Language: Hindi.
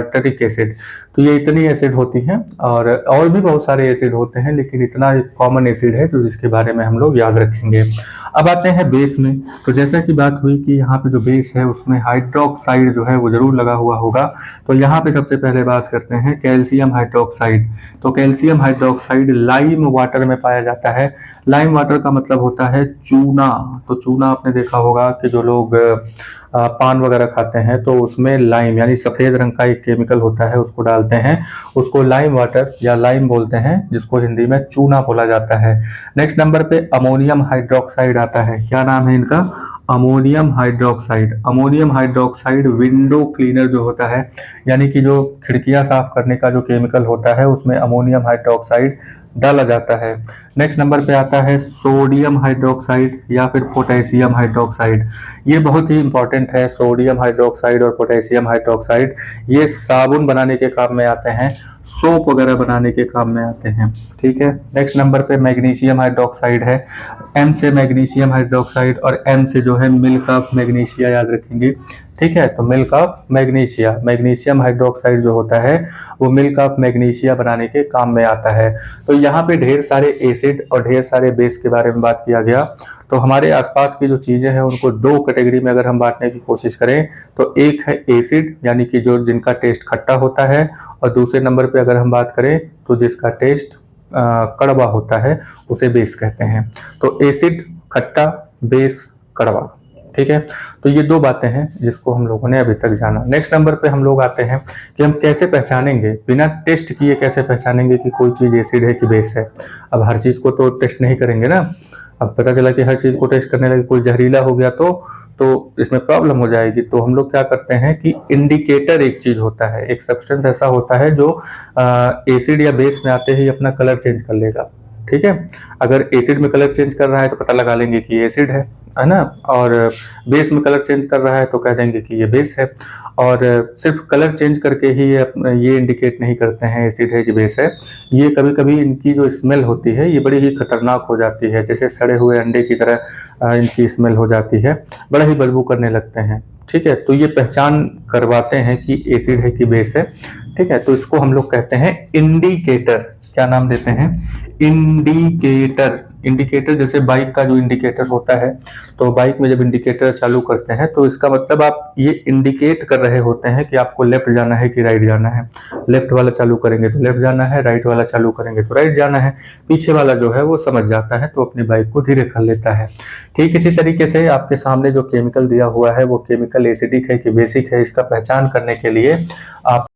Tartaric acid. तो ये इतनी एसिड होती हैं और भी बहुत सारे एसिड होते हैं, लेकिन इतना कॉमन एसिड है तो जिसके बारे में हम लोग याद रखेंगे। अब आते हैं बेस में। तो जैसा कि बात हुई कि यहाँ पे जो बेस है उसमें हाइड्रोक्साइड जो है वो जरूर लगा हुआ होगा। तो यहाँ पे सबसे पहले बात करते हैं कैल्शियम हाइड्रोक्साइड। तो कैल्शियम हाइड्रोक्साइड लाइम वाटर में पाया जाता है। लाइम वाटर का मतलब होता है चूना। तो चूना आपने देखा होगा कि जो लोग पान वगैरह खाते हैं तो उसमें लाइम यानी सफेद रंग का एक केमिकल होता है, उसको डालते हैं, उसको लाइम वाटर या लाइम बोलते हैं, जिसको हिंदी में चूना बोला जाता है। नेक्स्ट नंबर पे अमोनियम हाइड्रोक्साइड आता है। क्या नाम है इनका? Ammonium hydroxide. Ammonium hydroxide window cleaner जो होता है, यानी कि जो खिड़कियां साफ करने का जो केमिकल होता है उसमें अमोनियम हाइड्रोक्साइड डाला जाता है। नेक्स्ट नंबर पे आता है सोडियम हाइड्रोक्साइड या फिर पोटेशियम हाइड्रोक्साइड। ये बहुत ही इंपॉर्टेंट है। सोडियम हाइड्रोक्साइड और पोटेशियम हाइड्रोक्साइड ये साबुन बनाने के काम में आते हैं, सोप वगैरह बनाने के काम में आते हैं। ठीक है। नेक्स्ट नंबर पे मैग्नीशियम हाइड्रोक्साइड है। एम से मैग्नीशियम हाइड्रोक्साइड और एम से जो है मिल्क ऑफ मैग्नीशिया याद रखेंगे। ठीक है। तो milk of magnesia, magnesium hydroxide जो होता है वो मिल्क ऑफ मैग्नीशिया बनाने के काम में आता है। तो यहाँ पे ढेर सारे एसिड और ढेर सारे बेस के बारे में बात किया गया। तो हमारे आसपास की जो चीजें हैं उनको दो कैटेगरी में अगर हम बांटने की कोशिश करें तो एक है एसिड यानी कि जो जिनका टेस्ट खट्टा होता है, और दूसरे नंबर पे अगर हम बात करें तो जिसका टेस्ट कड़वा होता है उसे बेस कहते हैं। तो एसिड खट्टा, बेस कड़वा। ठीक है। तो ये दो बातें हैं जिसको हम लोगों ने अभी तक जाना। नेक्स्ट नंबर पे हम लोग आते हैं कि हम कैसे पहचानेंगे, बिना टेस्ट किए कैसे पहचानेंगे कि कोई चीज एसिड है कि बेस है। अब हर चीज को तो टेस्ट नहीं करेंगे ना। अब पता चला कि हर चीज को टेस्ट करने लगे, कोई जहरीला हो गया तो इसमें प्रॉब्लम हो जाएगी। तो हम लोग क्या करते हैं कि इंडिकेटर एक चीज होता है, एक सब्सटेंस ऐसा होता है जो एसिड या बेस में आते ही अपना कलर चेंज कर लेगा। ठीक है। अगर एसिड में कलर चेंज कर रहा है तो पता लगा लेंगे कि ये एसिड है ना, और बेस में कलर चेंज कर रहा है तो कह देंगे कि ये बेस है। और सिर्फ कलर चेंज करके ही ये इंडिकेट नहीं करते हैं एसिड है कि बेस है। ये कभी कभी इनकी जो स्मेल होती है ये बड़ी ही खतरनाक हो जाती है, जैसे सड़े हुए अंडे की तरह इनकी स्मेल हो जाती है, बड़ा ही बदबू करने लगते हैं। ठीक है। तो ये पहचान करवाते हैं कि एसिड है कि बेस है। ठीक है। तो इसको हम लोग कहते हैं इंडिकेटर। क्या नाम देते हैं? इंडिकेटर। इंडिकेटर जैसे बाइक का जो इंडिकेटर होता है, तो बाइक में जब इंडिकेटर चालू करते हैं तो इसका मतलब आप ये इंडिकेट कर रहे होते हैं कि आपको लेफ्ट जाना है कि राइट जाना है। लेफ्ट वाला चालू करेंगे तो लेफ्ट जाना है, राइट वाला चालू करेंगे तो राइट जाना है। पीछे वाला जो है वो समझ जाता है तो अपनी बाइक को धीरे कर लेता है। ठीक इसी तरीके से आपके सामने जो केमिकल दिया हुआ है वो केमिकल एसिडिक है कि बेसिक है, इसका पहचान करने के लिए आप